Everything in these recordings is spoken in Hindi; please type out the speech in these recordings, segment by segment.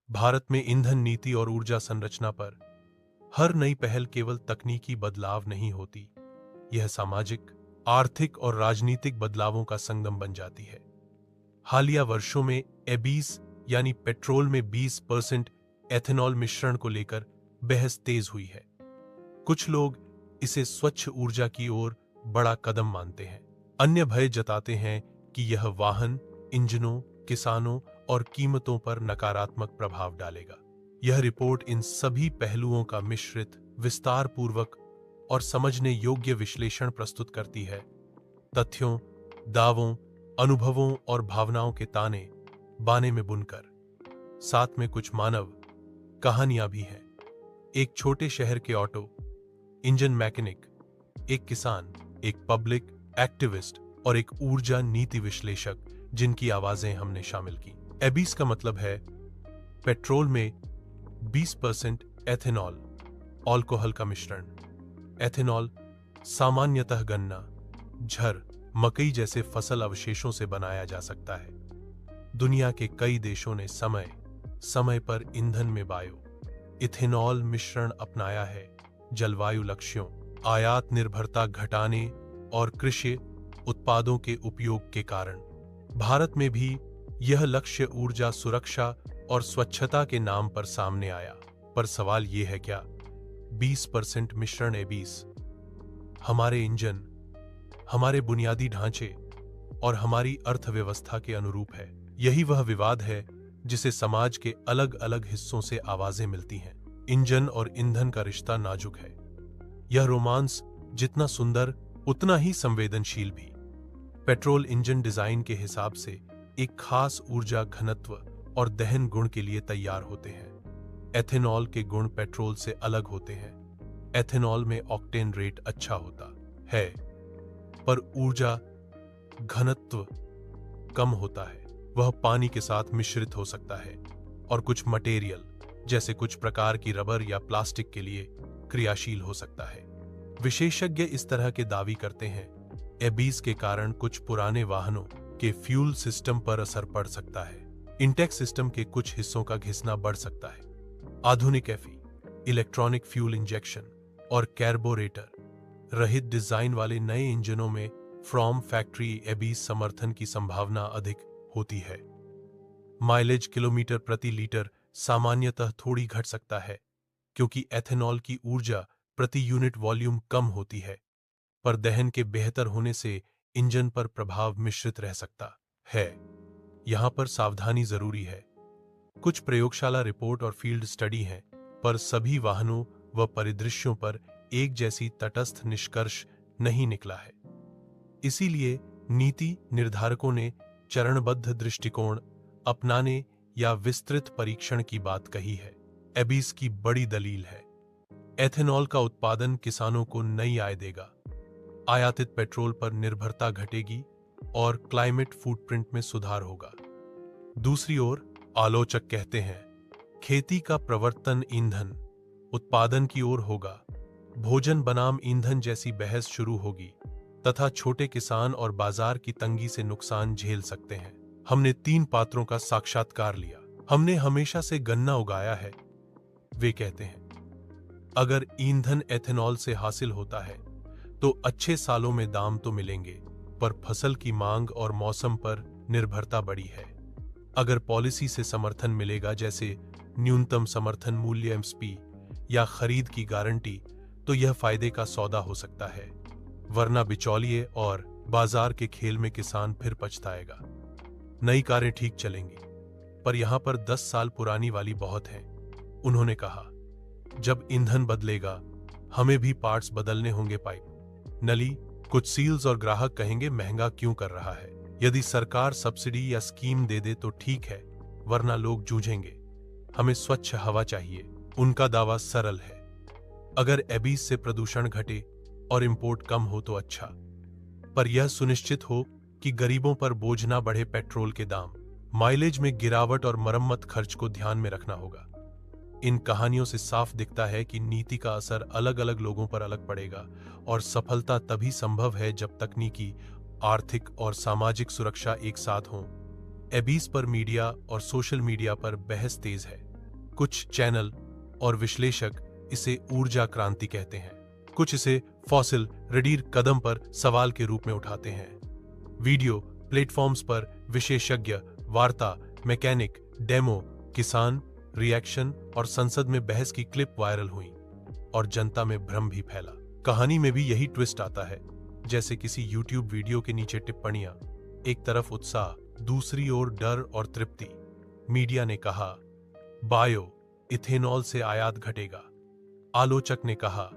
भारत में ईंधन नीति और ऊर्जा संरचना पर हर नई पहल केवल तकनीकी बदलाव नहीं होती, यह सामाजिक, आर्थिक और राजनीतिक बदलावों का संगम बन जाती है। हालिया वर्षों में एबीस यानी पेट्रोल में 20% एथेनॉल मिश्रण को लेकर बहस तेज हुई है। कुछ लोग इसे स्वच्छ ऊर्जा की ओर बड़ा कदम मानते हैं। अन्य भय जताते हैं कि यह वाहन, इंजनों, किसानों और कीमतों पर नकारात्मक प्रभाव डालेगा। यह रिपोर्ट इन सभी पहलुओं का मिश्रित, विस्तारपूर्वक और समझने योग्य विश्लेषण प्रस्तुत करती है। तथ्यों, दावों, अनुभवों और भावनाओं के ताने बाने में बुनकर, साथ में कुछ मानव कहानियां भी हैं। एक छोटे शहर के ऑटो इंजन मैकेनिक, एक किसान, एक पब्लिक एक्टिविस्ट और एक ऊर्जा नीति विश्लेषक, जिनकी आवाजें हमने शामिल की। एबीस का मतलब है पेट्रोल में 20% एथेनॉल, अल्कोहल का मिश्रण। एथेनॉल सामान्यतः गन्ना, झर, मकई जैसे फसल अवशेषों से बनाया जा सकता है। दुनिया के कई देशों ने समय समय पर ईंधन में बायो इथेनॉल मिश्रण अपनाया है, जलवायु लक्ष्यों, आयात निर्भरता घटाने और कृषि उत्पादों के उपयोग के कारण। भारत में भी यह लक्ष्य ऊर्जा सुरक्षा और स्वच्छता के नाम पर सामने आया। पर सवाल यह है, क्या 20% मिश्रण एबीस हमारे इंजन, हमारे बुनियादी ढांचे और हमारी अर्थव्यवस्था के अनुरूप है? यही वह विवाद है जिसे समाज के अलग अलग हिस्सों से आवाजें मिलती हैं। इंजन और ईंधन का रिश्ता नाजुक है। यह रोमांस जितना सुंदर उतना ही संवेदनशील भी। पेट्रोल इंजन डिजाइन के हिसाब से एक खास ऊर्जा घनत्व और दहन गुण के लिए तैयार होते हैं। एथेनॉल के गुण पेट्रोल से अलग होते हैं। एथेनॉल में ऑक्टेन रेट अच्छा होता है, पर ऊर्जा घनत्व कम होता है। वह पानी के साथ मिश्रित हो सकता है और कुछ मटेरियल जैसे कुछ प्रकार की रबर या प्लास्टिक के लिए क्रियाशील हो सकता है। विशेषज्ञ इस तरह के दावी करते हैं, एबीस के कारण कुछ पुराने वाहनों के फ्यूल सिस्टम पर असर पड़ सकता है। इंटेक सिस्टम के कुछ हिस्सों का घिसना बढ़ सकता है। आधुनिक एफई, इलेक्ट्रॉनिक फ्यूल इंजेक्शन और कैर्बोरेटर रहित डिजाइन वाले नए इंजनों में फ्रॉम फैक्ट्री एबीस समर्थन की संभावना अधिक होती है। माइलेज किलोमीटर प्रति लीटर सामान्यतः थोड़ी घट सकता है, क्योंकि एथेनॉल की ऊर्जा प्रति यूनिट वॉल्यूम कम होती है, पर दहन के बेहतर होने से इंजन पर प्रभाव मिश्रित रह सकता है। यहां पर सावधानी जरूरी है। कुछ प्रयोगशाला रिपोर्ट और फील्ड स्टडी हैं, पर सभी वाहनों व परिदृश्यों पर एक जैसी तटस्थ निष्कर्ष नहीं निकला है। इसीलिए नीति निर्धारकों ने चरणबद्ध दृष्टिकोण अपनाने या विस्तृत परीक्षण की बात कही है। एबीस की बड़ी दलील है, एथेनॉल का उत्पादन किसानों को नई आय देगा, आयातित पेट्रोल पर निर्भरता घटेगी और क्लाइमेट फुटप्रिंट में सुधार होगा। दूसरी ओर आलोचक कहते हैं, खेती का प्रवर्तन ईंधन उत्पादन की ओर होगा, भोजन बनाम ईंधन जैसी बहस शुरू होगी तथा छोटे किसान और बाजार की तंगी से नुकसान झेल सकते हैं। हमने 3 पात्रों का साक्षात्कार लिया। हमने हमेशा से गन्ना उगाया है, वे कहते हैं। अगर ईंधन एथेनॉल से हासिल होता है तो अच्छे सालों में दाम तो मिलेंगे, पर फसल की मांग और मौसम पर निर्भरता बड़ी है। अगर पॉलिसी से समर्थन मिलेगा, जैसे न्यूनतम समर्थन मूल्य एमएसपी या खरीद की गारंटी, तो यह फायदे का सौदा हो सकता है, वरना बिचौलिए और बाजार के खेल में किसान फिर पछताएगा। नई कारें ठीक चलेंगी, पर यहां पर 10 साल पुरानी वाली बहुत हैं, उन्होंने कहा। जब ईंधन बदलेगा, हमें भी पार्ट्स बदलने होंगे, पाइप, नली, कुछ सील्स, और ग्राहक कहेंगे महंगा क्यों कर रहा है। यदि सरकार सब्सिडी या स्कीम दे दे तो ठीक है, वरना लोग जूझेंगे। हमें स्वच्छ हवा चाहिए। उनका दावा सरल है, अगर एबीस से प्रदूषण घटे और इंपोर्ट कम हो तो अच्छा, पर यह सुनिश्चित हो कि गरीबों पर बोझ ना बढ़े। पेट्रोल के दाम, माइलेज में गिरावट और मरम्मत खर्च को ध्यान में रखना होगा। इन कहानियों से साफ दिखता है कि नीति का असर अलग अलग लोगों पर अलग पड़ेगा, और सफलता तभी संभव है जब तकनीकी, आर्थिक और सामाजिक सुरक्षा एक साथ हों। एबीस पर मीडिया और सोशल मीडिया पर बहस तेज है। कुछ चैनल और विश्लेषक इसे ऊर्जा क्रांति कहते हैं, कुछ इसे फॉसिल रेडीर कदम पर सवाल के रूप में उठाते हैं। वीडियो प्लेटफॉर्म्स पर विशेषज्ञ वार्ता, मैकेनिक डेमो, किसान रिएक्शन और संसद में बहस की क्लिप वायरल हुई और जनता में भ्रम भी फैला। कहानी में भी यही ट्विस्ट आता है, जैसे किसी यूट्यूब वीडियो के नीचे टिप्पणियां, एक तरफ उत्साह, दूसरी ओर डर और तृप्ति। मीडिया ने कहा बायो इथेनॉल से आयात घटेगा, आलोचक ने कहा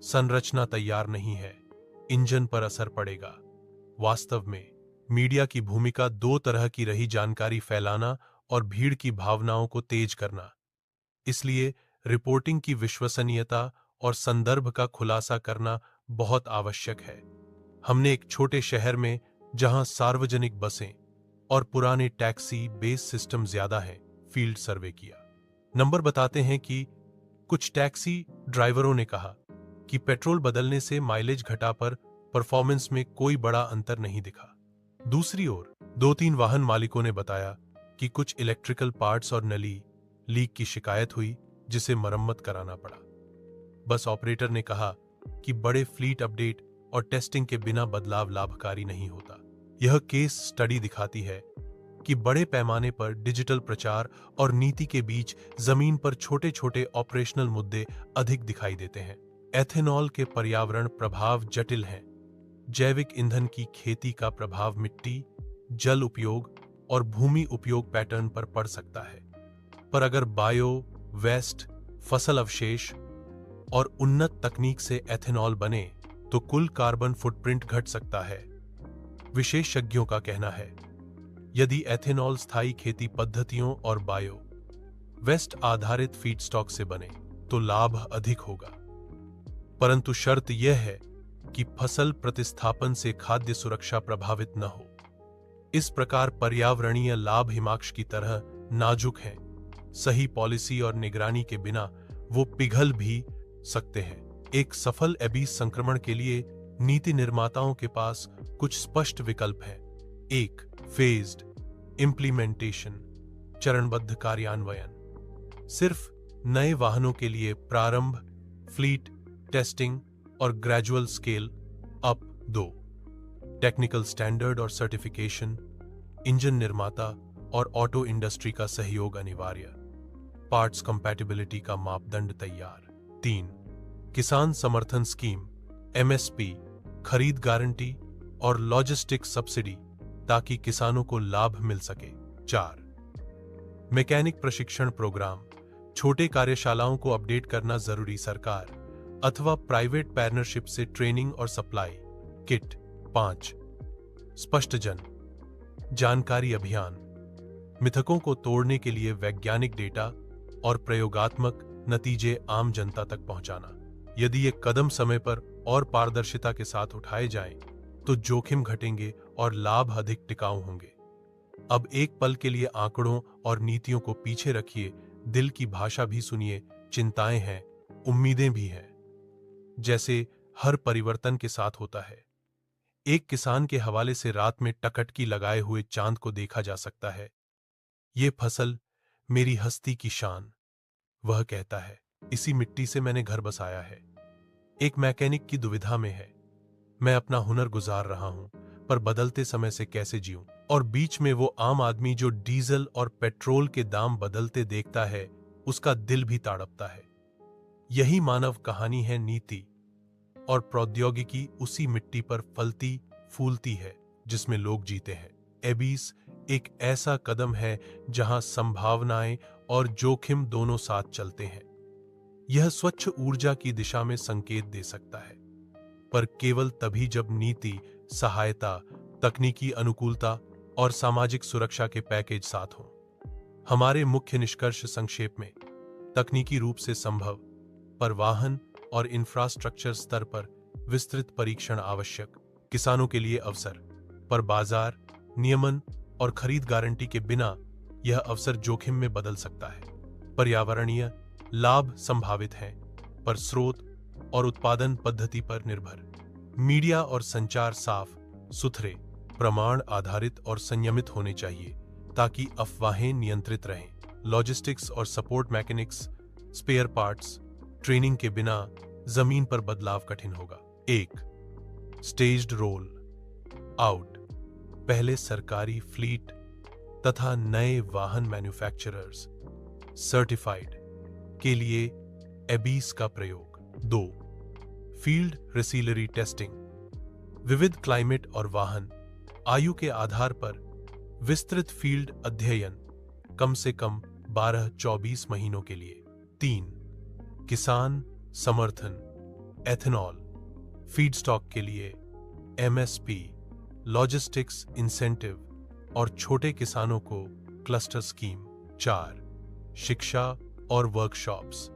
संरचना तैयार नहीं है, इंजन पर असर पड़ेगा। वास्तव में मीडिया की भूमिका दो तरह की रही, जानकारी फैलाना और भीड़ की भावनाओं को तेज करना। इसलिए रिपोर्टिंग की विश्वसनीयता और संदर्भ का खुलासा करना बहुत आवश्यक है। हमने एक छोटे शहर में, जहां सार्वजनिक बसें और पुराने टैक्सी बेस सिस्टम ज्यादा हैं, फील्ड सर्वे किया। नंबर बताते हैं कि कुछ टैक्सी ड्राइवरों ने कहा कि पेट्रोल बदलने से माइलेज घटा, पर परफॉर्मेंस में कोई बड़ा अंतर नहीं दिखा। दूसरी ओर 2-3 वाहन मालिकों ने बताया कि कुछ इलेक्ट्रिकल पार्ट्स और नली लीक की शिकायत हुई, जिसे मरम्मत कराना पड़ा। बस ऑपरेटर ने कहा कि बड़े फ्लीट अपडेट और टेस्टिंग के बिना बदलाव लाभकारी नहीं होता। यह केस स्टडी दिखाती है कि बड़े पैमाने पर डिजिटल प्रचार और नीति के बीच जमीन पर छोटे छोटे ऑपरेशनल मुद्दे अधिक दिखाई देते हैं। एथेनॉल के पर्यावरण प्रभाव जटिल हैं। जैविक ईंधन की खेती का प्रभाव मिट्टी, जल उपयोग और भूमि उपयोग पैटर्न पर पड़ सकता है। पर अगर बायो वेस्ट, फसल अवशेष और उन्नत तकनीक से एथेनॉल बने तो कुल कार्बन फुटप्रिंट घट सकता है। विशेषज्ञों का कहना है, यदि एथेनॉल स्थायी खेती पद्धतियों और बायो वेस्ट आधारित फीडस्टॉक से बने तो लाभ अधिक होगा। परंतु शर्त यह है कि फसल प्रतिस्थापन से खाद्य सुरक्षा प्रभावित न हो। इस प्रकार पर्यावरणीय लाभ हिमाक्ष की तरह नाजुक हैं। सही पॉलिसी और निगरानी के बिना वो पिघल भी सकते हैं। एक सफल एबीस संक्रमण के लिए नीति निर्माताओं के पास कुछ स्पष्ट विकल्प हैं। 1. फेज्ड इंप्लीमेंटेशन, चरणबद्ध कार्यान्वयन। सिर्फ नए वाहनों के लिए प्रारंभ, फ्लीट टेस्टिंग और gradual scale up. 2. Technical standard और सर्टिफिकेशन, इंजन निर्माता और ऑटो इंडस्ट्री का सहयोग अनिवार्य, पार्ट्स कंपैटिबिलिटी का मापदंड तैयार। 3. किसान समर्थन स्कीम, एमएसपी, खरीद गारंटी और लॉजिस्टिक सब्सिडी, ताकि किसानों को लाभ मिल सके। 4. मैकेनिक प्रशिक्षण प्रोग्राम, छोटे कार्यशालाओं को अपडेट करना जरूरी, सरकार अथवा प्राइवेट पार्टनरशिप से ट्रेनिंग और सप्लाई किट। 5. स्पष्ट जानकारी अभियान, मिथकों को तोड़ने के लिए वैज्ञानिक डेटा और प्रयोगात्मक नतीजे आम जनता तक पहुंचाना। यदि ये कदम समय पर और पारदर्शिता के साथ उठाए जाएं, तो जोखिम घटेंगे और लाभ अधिक टिकाऊ होंगे। अब एक पल के लिए आंकड़ों और नीतियों को पीछे रखिए, दिल की भाषा भी सुनिए। चिंताएं हैं, उम्मीदें भी हैं। जैसे हर परिवर्तन के साथ होता है, एक किसान के हवाले से रात में टकटकी लगाए हुए चांद को देखा जा सकता है। ये फसल मेरी हस्ती की शान, वह कहता है, इसी मिट्टी से मैंने घर बसाया है। एक मैकेनिक की दुविधा में है, मैं अपना हुनर गुजार रहा हूं, पर बदलते समय से कैसे जीऊं। और बीच में वो आम आदमी जो डीजल और पेट्रोल के दाम बदलते देखता है, उसका दिल भी तड़पता है। यही मानव कहानी है। नीति और प्रौद्योगिकी उसी मिट्टी पर फलती फूलती है जिसमें लोग जीते हैं। एबीस एक ऐसा कदम है जहां संभावनाएं और जोखिम दोनों साथ चलते हैं। यह स्वच्छ ऊर्जा की दिशा में संकेत दे सकता है, पर केवल तभी जब नीति, सहायता, तकनीकी अनुकूलता और सामाजिक सुरक्षा के पैकेज साथ हों। हमारे मुख्य निष्कर्ष संक्षेप में, तकनीकी रूप से संभव, पर वाहन और इंफ्रास्ट्रक्चर स्तर पर विस्तृत परीक्षण आवश्यक। किसानों के लिए अवसर, पर बाजार, नियमन और खरीद गारंटी के बिना यह अवसर जोखिम में बदल सकता है। पर्यावरणीय लाभ संभावित हैं, पर स्रोत और उत्पादन पद्धति पर निर्भर। मीडिया और संचार साफ सुथरे, प्रमाण आधारित और संयमित होने चाहिए, ताकि अफवाहें नियंत्रित रहें। लॉजिस्टिक्स और support mechanics, spare parts, training के बिना जमीन पर बदलाव कठिन होगा। 1. Staged roll out. पहले सरकारी फ्लीट तथा नए वाहन मैन्युफैक्चरर्स सर्टिफाइड के लिए एबीस का प्रयोग। 2. फील्ड रेसिलरी टेस्टिंग। विविध क्लाइमेट और वाहन आयु के आधार पर विस्तृत फील्ड अध्ययन कम से कम 12-24 महीनों के लिए। 3. किसान समर्थन एथेनॉल फीडस्टॉक के लिए एमएसपी, लॉजिस्टिक्स इंसेंटिव और छोटे किसानों को क्लस्टर स्कीम। 4. शिक्षा और वर्कशॉप्स,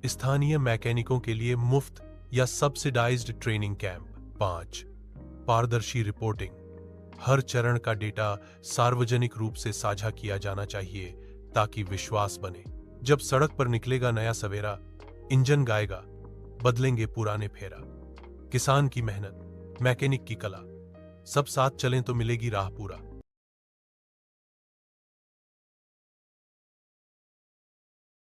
स्थानीय मैकेनिकों के लिए मुफ्त या सब्सिडाइज्ड ट्रेनिंग कैंप। 5. पारदर्शी रिपोर्टिंग, हर चरण का डेटा सार्वजनिक रूप से साझा किया जाना चाहिए ताकि विश्वास बने। जब सड़क पर निकलेगा नया सवेरा, इंजन गाएगा, बदलेंगे पुराने फेरा। किसान की मेहनत, मैकेनिक की कला, सब साथ चलें तो मिलेगी राह पूरा।